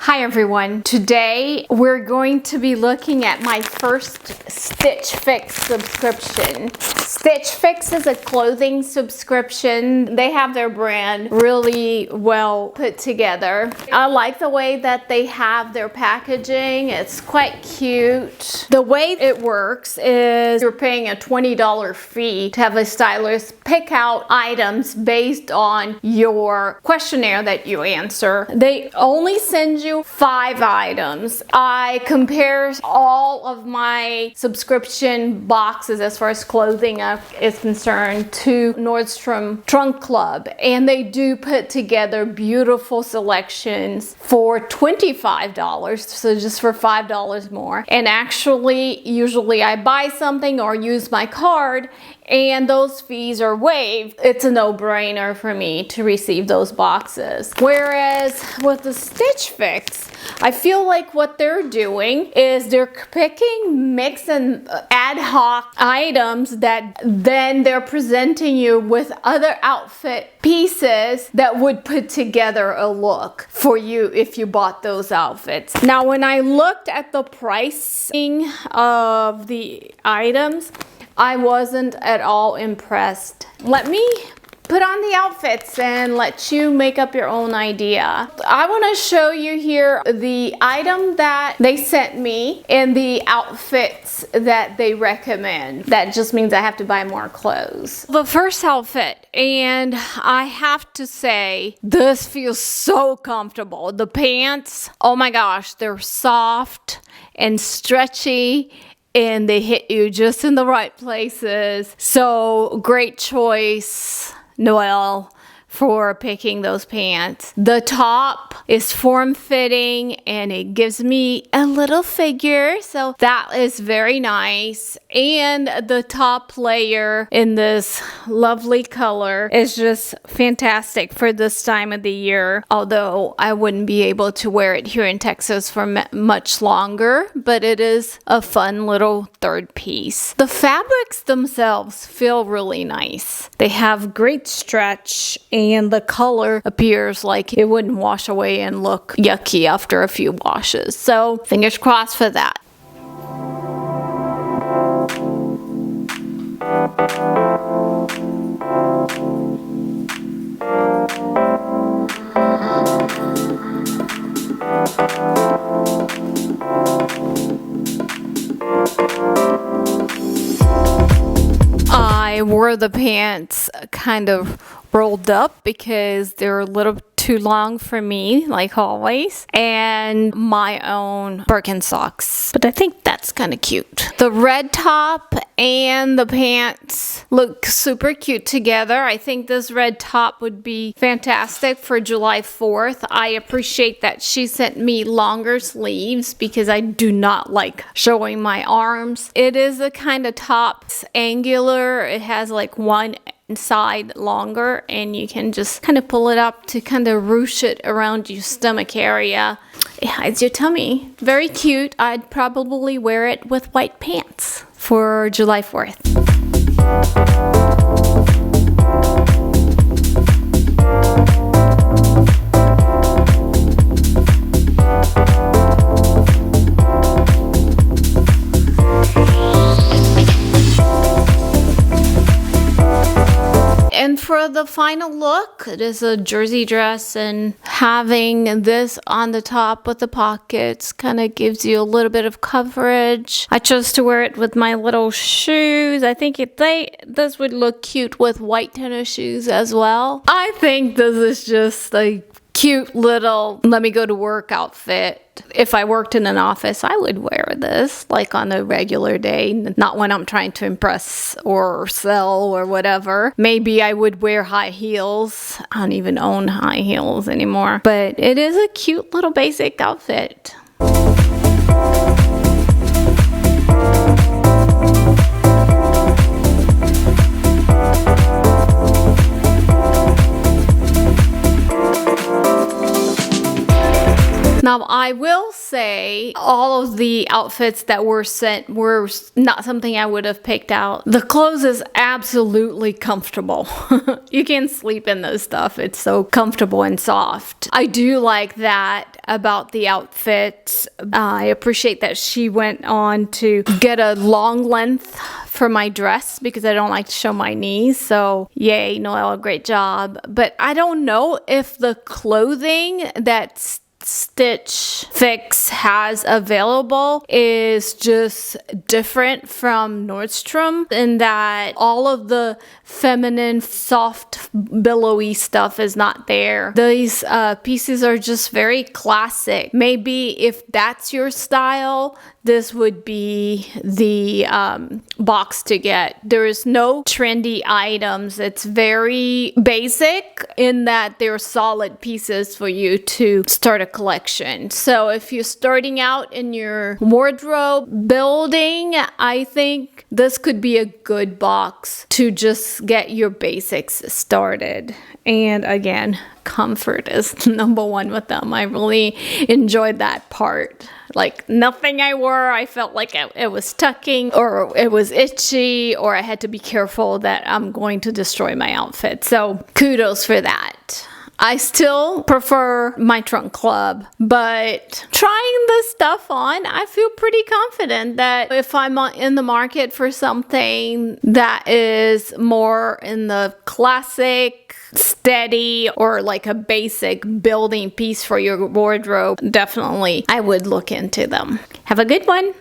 Hi everyone. Today we're going to be looking at my first Stitch Fix subscription. Stitch Fix is a clothing subscription. They have their brand really well put together. I like the way that they have their packaging. It's quite cute. The way it works is you're paying a $20 fee to have a stylist pick out items based on your questionnaire that you answer. They only send you 5 items. I compare all of my subscription boxes as far as clothing is concerned to Nordstrom Trunk Club, and they do put together beautiful selections for $25, so just for $5 more. And actually, usually I buy something or use my card and those fees are waived. It's a no-brainer for me to receive those boxes. Whereas with the Stitch Fix, I feel like what they're doing is they're picking, mix and ad hoc items that then they're presenting you with other outfit pieces that would put together a look for you if you bought those outfits. Now, when I looked at the pricing of the items, I wasn't at all impressed. Let me put on the outfits and let you make up your own idea. I want to show you here the item that they sent me and the outfits that they recommend. That just means I have to buy more clothes. The first outfit, and I have to say, this feels so comfortable. The pants, oh my gosh, they're soft and stretchy, and they hit you just in the right places. So great choice, Noelle, for picking those pants. The top is form-fitting and it gives me a little figure, so that is very nice. And the top layer in this lovely color is just fantastic for this time of the year, although I wouldn't be able to wear it here in Texas for much longer, but it is a fun little third piece. The fabrics themselves feel really nice. They have great stretch and the color appears like it wouldn't wash away and look yucky after a few washes. So fingers crossed for that. I wore the pants kind of rolled up because they're a little too long for me, like always, and my own Birkenstocks. But I think that's kind of cute. The red top and the pants look super cute together. I think this red top would be fantastic for July 4th. I appreciate that she sent me longer sleeves because I do not like showing my arms. It is a kind of top, it's angular. It has like one side longer and you can just kind of pull it up to kind of ruche it around your stomach area. It hides your tummy. Very cute. I'd probably wear it with white pants for July 4th. And for the final look, it is a jersey dress, and having this on the top with the pockets kind of gives you a little bit of coverage. I chose to wear it with my little shoes. I think this would look cute with white tennis shoes as well. I think this is just a cute little let me go to work outfit. If I worked in an office, I would wear this like on a regular day, not when I'm trying to impress or sell or whatever. Maybe I would wear high heels. I don't even own high heels anymore, but it is a cute little basic outfit. Now, I will say all of the outfits that were sent were not something I would have picked out. The clothes is absolutely comfortable. You can sleep in this stuff. It's so comfortable and soft. I do like that about the outfits. I appreciate that she went on to get a long length for my dress because I don't like to show my knees. So yay, Noelle, great job. But I don't know if the clothing that Stitch Fix has available is just different from Nordstrom in that all of the feminine, soft, billowy stuff is not there. These pieces are just very classic. Maybe if that's your style, this would be the box to get. There is no trendy items. It's very basic in that they're solid pieces for you to start a collection. So if you're starting out in your wardrobe building, I think this could be a good box to just get your basics started. And again, comfort is number one with them. I really enjoyed that part. Like nothing I wore, I felt like it was tucking or it was itchy or I had to be careful that I'm going to destroy my outfit. So kudos for that. I still prefer my trunk club, but trying this stuff on, I feel pretty confident that if I'm in the market for something that is more in the classic, steady, or like a basic building piece for your wardrobe, definitely I would look into them. Have a good one.